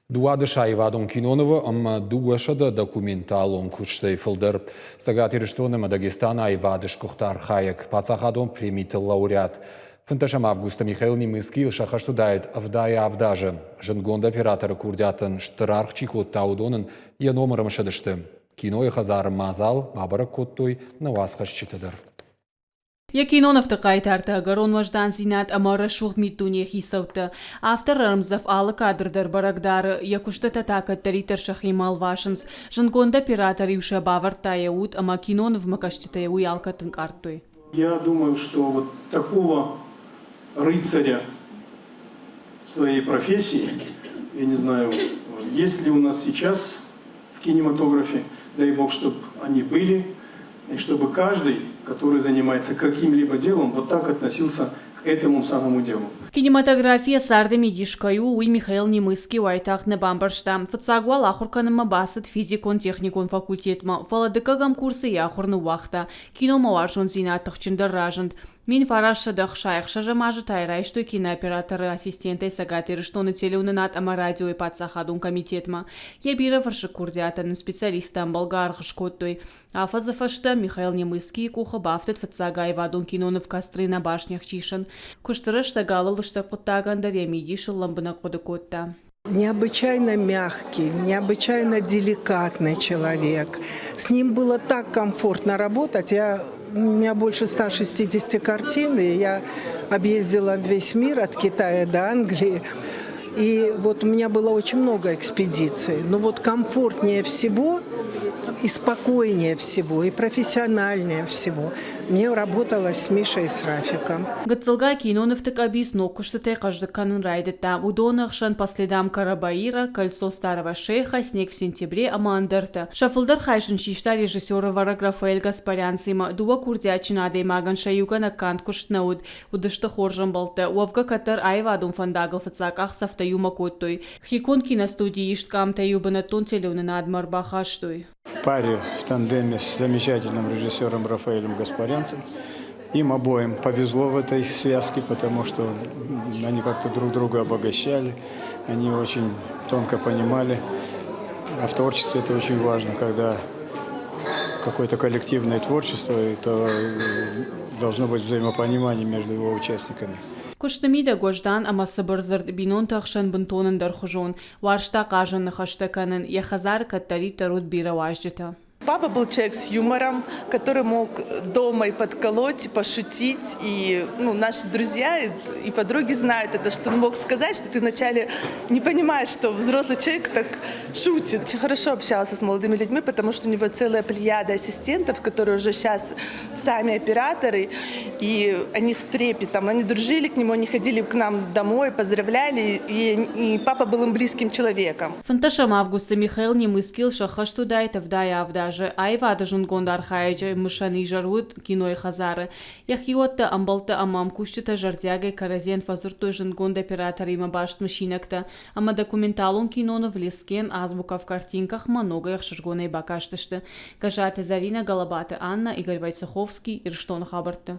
Дуадыша Ивадон Кинонова, амма дуашада документалон кучтай фылдыр. Сагати Риштоны Дагестана Ивадыш Кухтар Хаяк, Пацахадон премител лауреат. Фынташам Августа Михаил Немыский шахаштудает Авдая Авдажа. Жангонда оператора курдятын штырарх чикот таудонын я номером шадышты. Кино и хазар мазал, бабара коттой навасхаш читадар. Киноновты қайтарды, ғарон важдан зинат амара шуғд миттуне хисауты. Автор Рамзав алы кадрдар барагдары, якушты татакат таритар шахимал вашынс. Жангонда оператор юша бавар таяут, ама Кинонов макаштитая уялкатын картой. Я думаю, что вот такого рыцаря своей профессии, я не знаю, есть ли у нас сейчас в кинематографе, дай бог, чтобы они были, и чтобы каждый, который занимается каким-либо делом, вот так относился к этому самому делу. Кинематография сарды медишкаю уй Михаил Немыский уайтах на бамбарштам. Фацагуал ахурканыма басыт физикон техникон факультетма. Фаладыкагам курсы яхурны вахта. Кино маваржон зинатых чындар ражынд. Мин фараша дахшаях шажамажы тайрай, что кинооператоры ассистенты сагаты рыштоны телеунынат ама радио и пацахадун комитетма. Я бира фарши курдиатанын специалистам болгарх шкоттой. Афаза фашта Михаил Немыский куха бафтет фацага Ивадон Кинонов кастры на башнях чишен. Куштырыш сагалал что куттагандар ямидишил ламбына кодыкотта. Необычайно мягкий, необычайно деликатный человек. С ним было так комфортно работать. У меня больше 160 картин, и я объездила весь мир от Китая до Англии. И вот у меня было очень много экспедиций. Но вот комфортнее всего, и спокойнее всего, и профессиональнее всего мне работалось с Мишей и с Рафиком. Гацылга Киноновтык абис нокуштытай каждыканын райдыта. Удонахшан по следам Карабаира, Кольцо Старого Шейха, Снег в сентябре, Амандерта. Шафылдар хайшын шишта режиссера Вараг Рафаэль Гаспарян сыма. Дуа курдячин адаймаган шаюгана кант куштнауд. Удышты хоржан балты. Уавга катар айвадун фандагыл фацаках сафтаюма коттой. Хикон киностудии ишткам таюбана тон телеунын адмар бахаштой. В паре, в тандеме с замечательным режиссером Рафаэлем Гаспарянцем. Им обоим повезло в этой связке, потому что они как-то друг друга обогащали, они очень тонко понимали. А в творчестве это очень важно, когда какое-то коллективное творчество, это должно быть взаимопонимание между его участниками. Куштамида гождан ама сабырзырд бинон тахшан бунтонын дархужон. Варшта кажан нахаштаканын. Яхазар каттари тарут бира важджита. Папа был человек с юмором, который мог дома и подколоть, и пошутить. И наши друзья и подруги знают это, что он мог сказать, что ты вначале не понимаешь, что взрослый человек так шутит. Очень хорошо общался с молодыми людьми, потому что у него целая плеяда ассистентов, которые уже сейчас сами операторы. И они с трепетом, они дружили к нему, они ходили к нам домой, поздравляли. И папа был им близким человеком. Фанташам Августа Михаил Немыский шахаштудает Авдая Авдажа. Айвада Жангондар Хайджа мышаны жарут кино и хазары. Яхиотта амбалта амам кущита жардяга каразен фазуртой Жангонда оператор има башт машинакта. Ама документалон Кинонов лескен азбука в картинках много яхшажгона и бакаштышты. Кажата Зарина Галабата Анна, Игорь Войцеховский, Ирштон Хабарта.